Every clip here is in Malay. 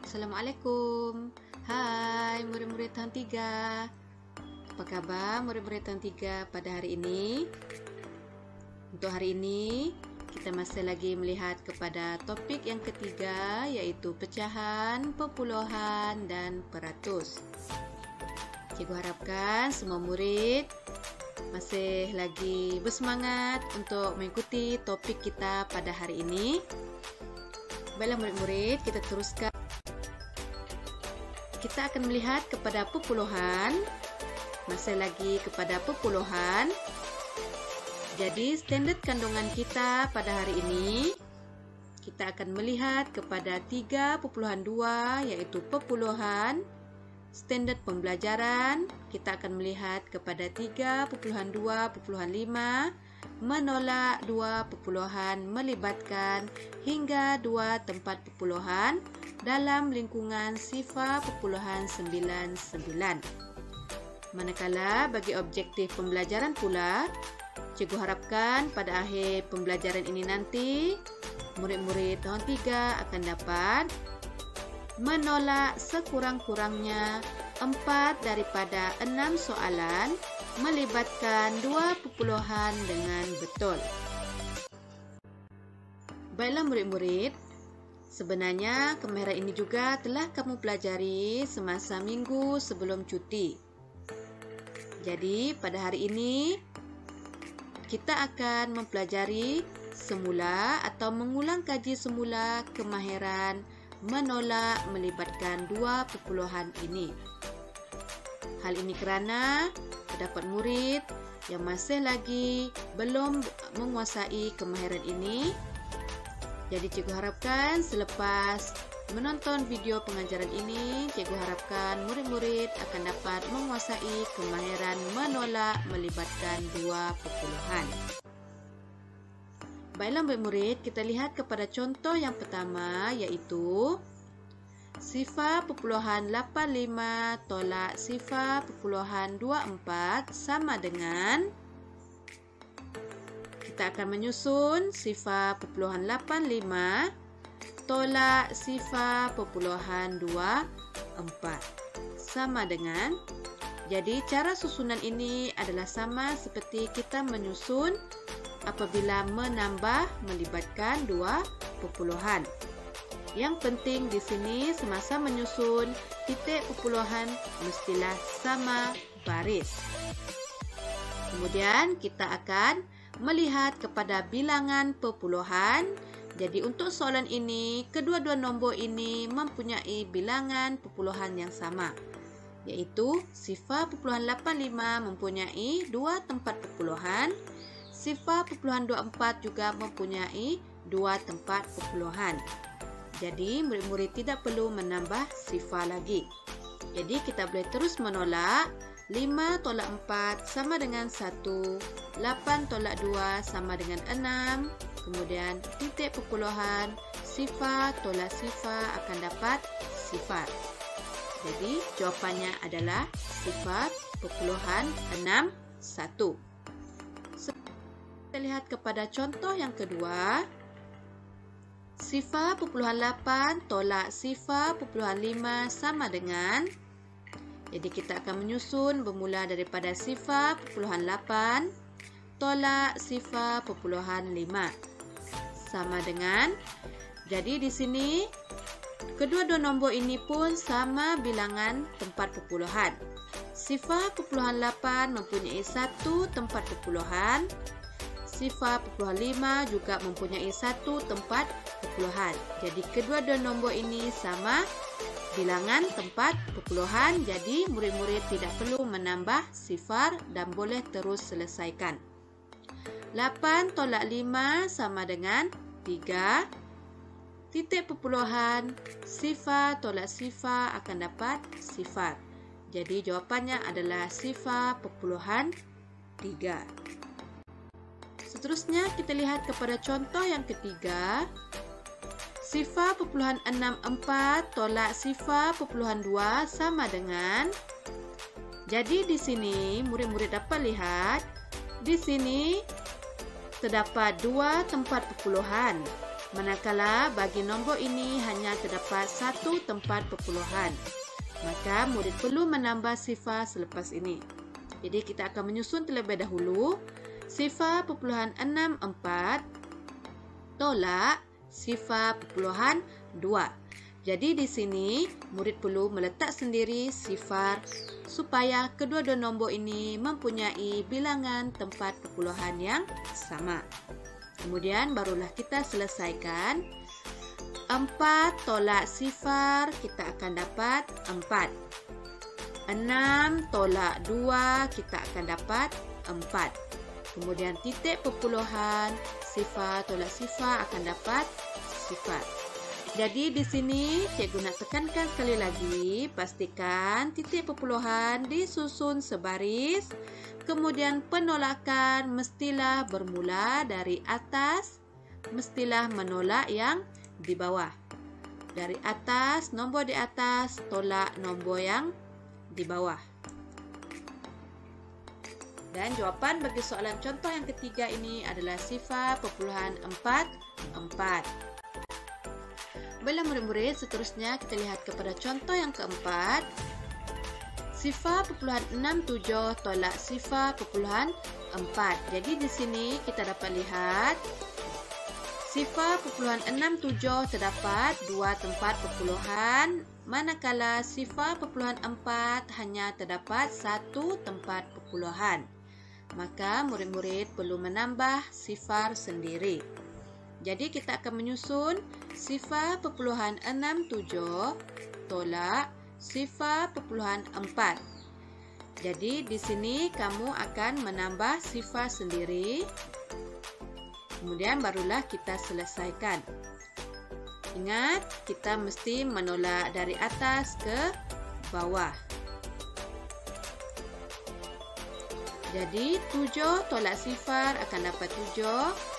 Assalamualaikum. Hai murid-murid tahun 3. Apa kabar murid-murid tahun 3 pada hari ini? Untuk hari ini kita masih lagi melihat kepada topik yang ketiga, yaitu pecahan, perpuluhan dan peratus. Cikgu harapkan semua murid masih lagi bersemangat untuk mengikuti topik kita pada hari ini. Baiklah murid-murid, kita teruskan. Kita akan melihat kepada perpuluhan. Masih lagi kepada perpuluhan. Jadi standard kandungan kita pada hari ini, kita akan melihat kepada 3.2, yaitu perpuluhan. Standard pembelajaran, kita akan melihat kepada 3.2.5, menolak 2 perpuluhan, melibatkan hingga 2 tempat perpuluhan dalam lingkungan sifar perpuluhan 99. Manakala bagi objektif pembelajaran pula, cikgu harapkan pada akhir pembelajaran ini nanti, murid-murid tahun 3 akan dapat menolak sekurang-kurangnya 4 daripada 6 soalan melibatkan 2 perpuluhan dengan betul. Baiklah murid-murid, sebenarnya kemahiran ini juga telah kamu pelajari semasa minggu sebelum cuti. Jadi pada hari ini kita akan mempelajari semula atau mengulang kaji semula kemahiran menolak melibatkan 2 perpuluhan ini. Hal ini kerana terdapat murid yang masih lagi belum menguasai kemahiran ini. Jadi cikgu harapkan selepas menonton video pengajaran ini, cikgu harapkan murid-murid akan dapat menguasai kemahiran menolak melibatkan 2 perpuluhan. Baiklah murid-murid, kita lihat kepada contoh yang pertama, iaitu sifar perpuluhan 85 tolak sifar perpuluhan 24 sama dengan, kita akan menyusun sifar perpuluhan 85 tolak sifar perpuluhan 24 sama dengan. Jadi cara susunan ini adalah sama seperti kita menyusun apabila menambah melibatkan 2 perpuluhan. Yang penting di sini semasa menyusun titik perpuluhan mestilah sama baris. Kemudian kita akan melihat kepada bilangan perpuluhan. Jadi untuk soalan ini, kedua-dua nombor ini mempunyai bilangan perpuluhan yang sama, iaitu sifar perpuluhan 85 mempunyai 2 tempat perpuluhan, sifar perpuluhan 24 juga mempunyai 2 tempat perpuluhan. Jadi murid-murid tidak perlu menambah sifar lagi. Jadi kita boleh terus menolak. 5 tolak 4 sama dengan 1, 8 tolak 2 sama dengan 6, kemudian titik perpuluhan, sifar tolak sifar akan dapat sifar. Jadi jawapannya adalah sifar perpuluhan 61. Kita lihat kepada contoh yang kedua, sifar perpuluhan 8 tolak sifar perpuluhan 5 sama dengan. Jadi kita akan menyusun bermula daripada sifar perpuluhan 8 tolak sifar perpuluhan 5 sama dengan. Jadi di sini kedua-dua nombor ini pun sama bilangan tempat perpuluhan. Sifar perpuluhan 8 mempunyai 1 tempat perpuluhan. Sifar perpuluhan 5 juga mempunyai 1 tempat perpuluhan. Jadi kedua-dua nombor ini sama bilangan tempat perpuluhan, jadi murid-murid tidak perlu menambah sifar dan boleh terus selesaikan. 8 tolak 5 sama dengan 3. Titik perpuluhan, sifar tolak sifar akan dapat sifar. Jadi jawapannya adalah sifar perpuluhan 3. Seterusnya kita lihat kepada contoh yang ketiga. Sifar perpuluhan 64 tolak sifar perpuluhan 2 sama dengan. Jadi di sini murid-murid dapat lihat, di sini terdapat 2 tempat perpuluhan. Manakala bagi nombor ini hanya terdapat satu tempat perpuluhan, maka murid perlu menambah sifar selepas ini. Jadi kita akan menyusun terlebih dahulu. Sifar perpuluhan 64 tolak sifar perpuluhan 2. Jadi di sini murid perlu meletak sendiri sifar supaya kedua-dua nombor ini mempunyai bilangan tempat perpuluhan yang sama. Kemudian barulah kita selesaikan. 4 tolak sifar, kita akan dapat 4. 6 tolak 2, kita akan dapat 4. Kemudian titik perpuluhan, sifar tolak sifar akan dapat sifar. Jadi di sini cikgu nak tekankan sekali lagi, pastikan titik perpuluhan disusun sebaris. Kemudian penolakan mestilah bermula dari atas, mestilah menolak yang di bawah. Dari atas, nombor di atas, tolak nombor yang di bawah. Dan jawapan bagi soalan contoh yang ketiga ini adalah sifar perpuluhan 4. Baiklah murid-murid, seterusnya kita lihat kepada contoh yang keempat. Sifar perpuluhan 67 tolak sifar perpuluhan 4. Jadi di sini kita dapat lihat sifar perpuluhan 67 terdapat 2 tempat perpuluhan, manakala sifar perpuluhan 4 hanya terdapat 1 tempat perpuluhan. Maka murid-murid perlu menambah sifar sendiri. Jadi kita akan menyusun sifar perpuluhan 67 tolak sifar perpuluhan 4. Jadi di sini kamu akan menambah sifar sendiri. Kemudian barulah kita selesaikan. Ingat, kita mesti menolak dari atas ke bawah. Jadi 7 tolak sifar akan dapat 7.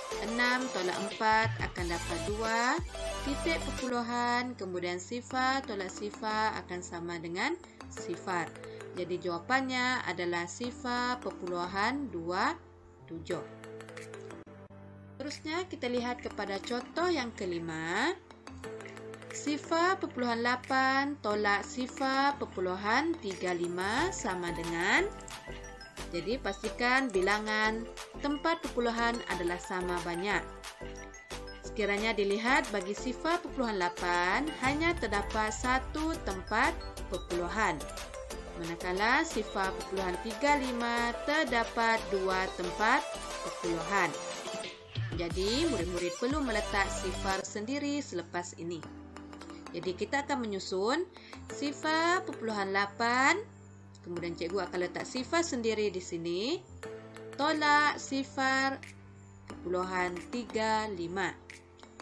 6 tolak 4 akan dapat 2. Titik perpuluhan, kemudian sifar tolak sifar akan sama dengan sifar. Jadi jawapannya adalah sifar perpuluhan 27. Terusnya kita lihat kepada contoh yang kelima. Sifar perpuluhan 8 tolak sifar perpuluhan 35 sama dengan. Jadi pastikan bilangan tempat perpuluhan adalah sama banyak. Sekiranya dilihat bagi sifar perpuluhan 8 hanya terdapat 1 tempat perpuluhan. Manakala sifar perpuluhan 35 terdapat 2 tempat perpuluhan. Jadi murid-murid perlu meletak sifar sendiri selepas ini. Jadi kita akan menyusun sifar perpuluhan 8. Kemudian cikgu akan letak sifar sendiri di sini. Tolak sifar perpuluhan 35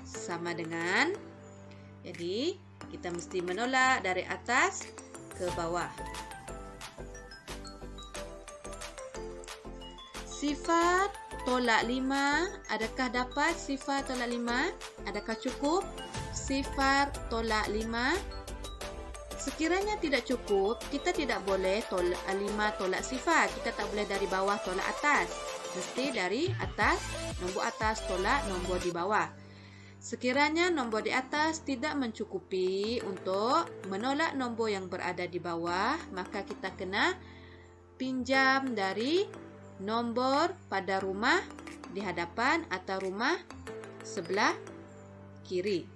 sama dengan. Jadi kita mesti menolak dari atas ke bawah. Sifar tolak 5. Adakah dapat sifar tolak 5? Adakah cukup sifar tolak 5? Sekiranya tidak cukup, kita tidak boleh tolak 5 tolak sifar. Kita tak boleh dari bawah tolak atas. Mesti dari atas, nombor atas tolak nombor di bawah. Sekiranya nombor di atas tidak mencukupi untuk menolak nombor yang berada di bawah, maka kita kena pinjam dari nombor pada rumah di hadapan atau rumah sebelah kiri.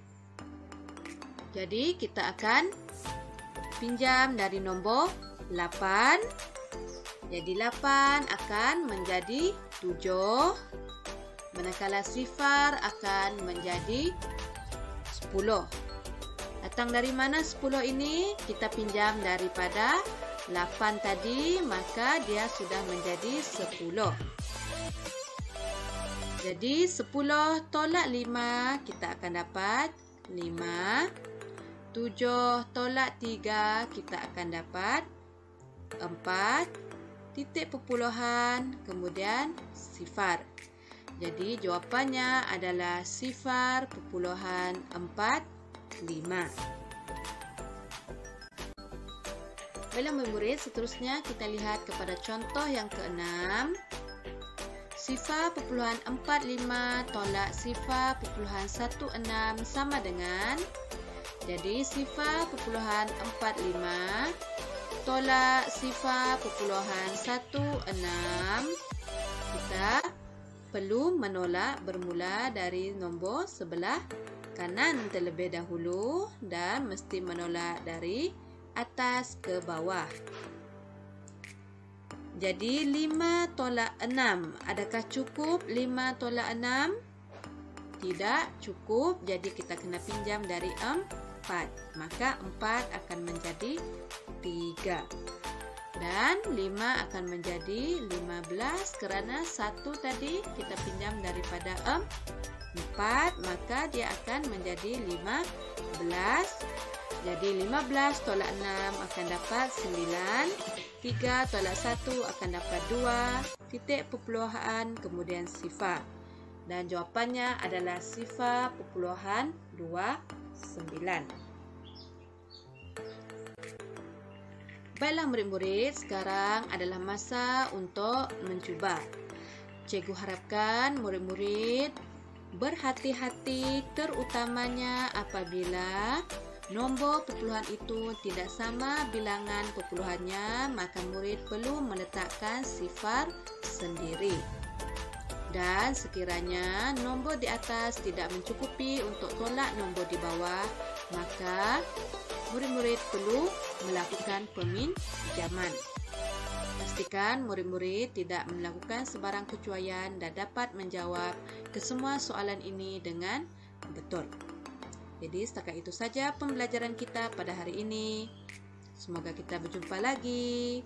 Jadi kita akan pinjam dari nombor 8. Jadi 8 akan menjadi 7. Manakala sifar akan menjadi 10. Datang dari mana 10 ini? Kita pinjam daripada 8 tadi, maka dia sudah menjadi 10. Jadi 10 tolak 5, kita akan dapat 5. 7 tolak 3, kita akan dapat 4. Titik perpuluhan, kemudian sifar. Jadi jawapannya adalah sifar perpuluhan 45. Baiklah murid, seterusnya kita lihat kepada contoh yang keenam. Sifar pupuluhan 45 tolak sifar pupuluhan 16 sama dengan, jadi sifar pupuluhan 45 tolak sifar pupuluhan 16, kita perlu menolak bermula dari nombor sebelah kanan terlebih dahulu dan mesti menolak dari atas ke bawah. Jadi 5 tolak 6, adakah cukup 5 tolak 6? Tidak cukup, jadi kita kena pinjam dari 4. Maka 4 akan menjadi 3. Dan 5 akan menjadi 15 kerana 1 tadi kita pinjam daripada 4, maka dia akan menjadi 15. Jadi 15 tolak 6 akan dapat 9. 3 tolak 1 akan dapat 2, titik pupuluhan, kemudian sifar. Dan jawapannya adalah sifar pupuluhan 29. Baiklah murid-murid, sekarang adalah masa untuk mencuba. Cikgu harapkan murid-murid berhati-hati, terutamanya apabila nombor pupuluhan itu tidak sama bilangan pupuluhannya, maka murid perlu meletakkan sifar sendiri. Dan sekiranya nombor di atas tidak mencukupi untuk tolak nombor di bawah, maka murid-murid perlu melakukan peminjaman. Pastikan murid-murid tidak melakukan sebarang kecuaian dan dapat menjawab kesemua soalan ini dengan betul. Jadi setakat itu saja pembelajaran kita pada hari ini. Semoga kita berjumpa lagi.